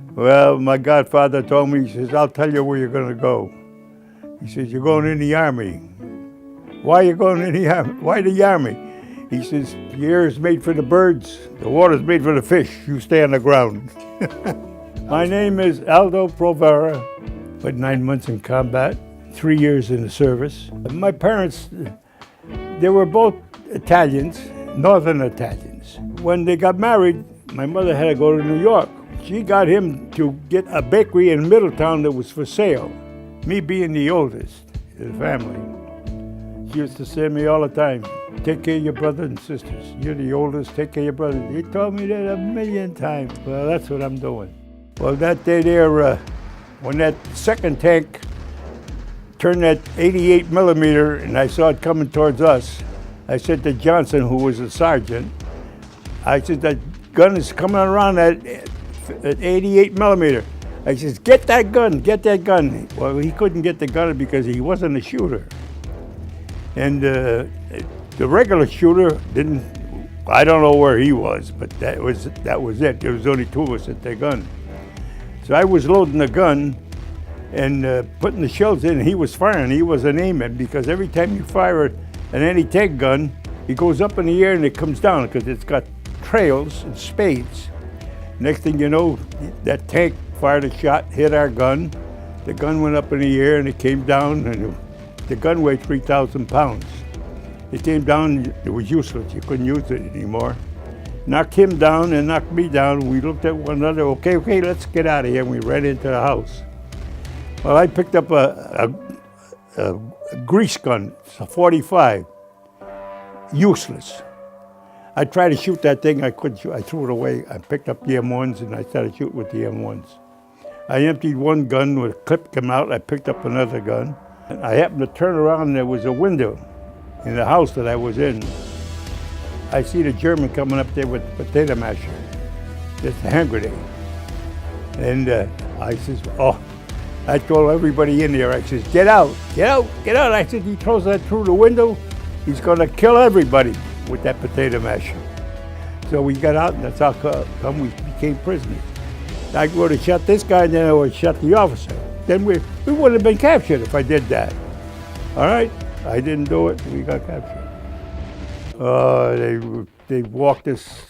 Well, my godfather told me, he says, I'll tell you where you're going to go. He says, you're going in the Army. Why are you going in the Army? Why the Army? He says, the air is made for the birds, the water is made for the fish. You stay on the ground. My name is Aldo Provera. Put 9 months in combat, 3 years in the service. My parents, they were both Italians, Northern Italians. When they got married, my mother had to go to New York. She got him to get a bakery in Middletown that was for sale. Me being the oldest in the family. She used to say to me all the time, take care of your brothers and sisters. You're the oldest, take care of your brothers. He told me that 1,000,000 times. Well, that's what I'm doing. Well, that day there, when that second tank turned that 88 millimeter and I saw it coming towards us, I said to Johnson, who was a sergeant, I said, that gun is coming around at 88 millimeter. I says, get that gun, get that gun. Well, he couldn't get the gun because he wasn't a shooter. And the regular shooter didn't, I don't know where he was, but that was it. There was only two of us at the gun. So I was loading the gun and putting the shells in, and he was firing. He wasn't aiming, because every time you fire an anti-tank gun, it goes up in the air and it comes down because it's got trails and spades. Next thing you know, that tank fired a shot, hit our gun. The gun went up in the air and it came down, and the gun weighed 3,000 pounds. It came down, it was useless. You couldn't use it anymore. Knocked him down and knocked me down. We looked at one another, okay, let's get out of here. And we ran into the house. Well, I picked up a grease gun, it's a 45, useless. I tried to shoot that thing, I couldn't shoot. I threw it away. I picked up the M1s and I started shooting with the M1s. I emptied one gun, with a clip came out, I picked up another gun. And I happened to turn around and there was a window in the house that I was in. I see the German coming up there with potato masher. It's a hand grenade. And I says, oh, I told everybody in there, I says, get out, get out, get out. I said, he throws that through the window, he's gonna kill everybody with that potato masher. So we got out, and that's how come we became prisoners. I would have shot this guy, and then I would have shot the officer. Then we wouldn't have been captured if I did that. All right, I didn't do it, we got captured. They walked us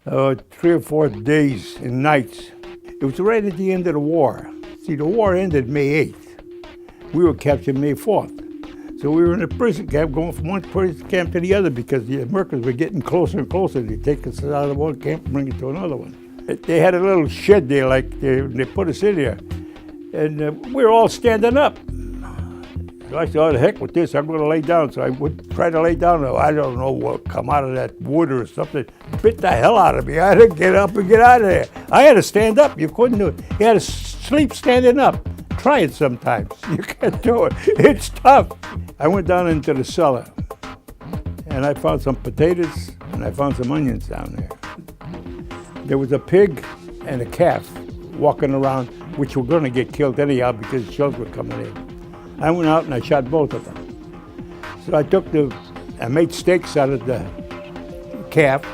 3 or 4 days and nights. It was right at the end of the war. See, the war ended May 8th. We were captured May 4th. So we were in a prison camp, going from one prison camp to the other, because the Americans were getting closer and closer. They'd take us out of one camp and bring us to another one. They had a little shed there, like they put us in there. And we were all standing up. So I said, oh, the heck with this, I'm going to lay down. So I would try to lay down. I don't know what come out of that wood or something. Bit the hell out of me. I had to get up and get out of there. I had to stand up. You couldn't do it. You had to sleep standing up. Try it sometimes. You can't do it. It's tough. I went down into the cellar, and I found some potatoes, and I found some onions down there. There was a pig and a calf walking around, which were going to get killed anyhow because shells were coming in. I went out and I shot both of them. So I made steaks out of the calf,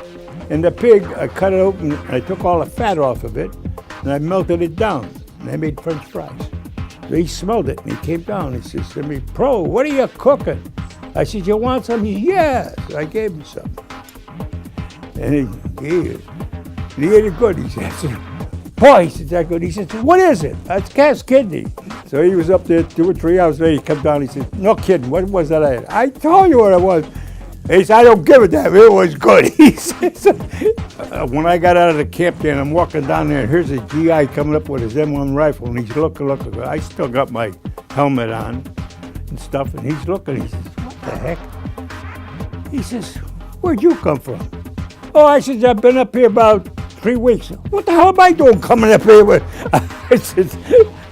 and the pig, I cut it open, and I took all the fat off of it, and I melted it down, and I made French fries. So he smelled it, and he came down, and he says to me, Pro, what are you cooking? I said, you want some? He said, yes. I gave him some. And he ate it. And he ate it good. He said, boy, he said, that good. He said, what is it? That's calf's kidney. So he was up there 2 or 3 hours later, he came down, he said, no kidding, what was that I had? I told you what it was. He said, I don't give a damn, it was good. He said, when I got out of the camp there and I'm walking down there, and here's a GI coming up with his M1 rifle, and he's looking. I still got my helmet on and stuff, and he's looking, he says, what the heck? He says, where'd you come from? Oh, I said, I've been up here about 3 weeks. What the hell am I doing coming up here with?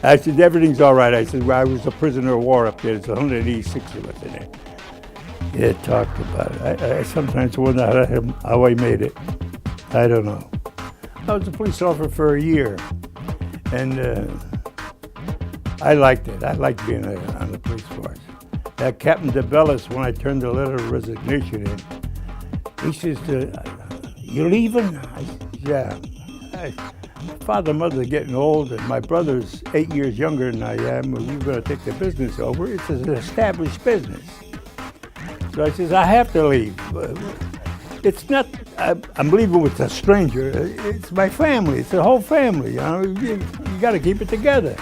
I said, everything's all right. I said, well, I was a prisoner of war up there. There's 186 of us in there. Yeah, talked about it. I sometimes wonder how I made it. I don't know. I was a police officer for a year, and I liked it. I liked being on the police force. Captain DeBellis, when I turned the letter of resignation in, he says, you leaving? I said, yeah. father and mother are getting old, and my brother's 8 years younger than I am, and we're going to take the business over. It's an established business. So I says, I have to leave. It's not, I'm leaving with a stranger. It's my family. It's the whole family. You know, you got to keep it together.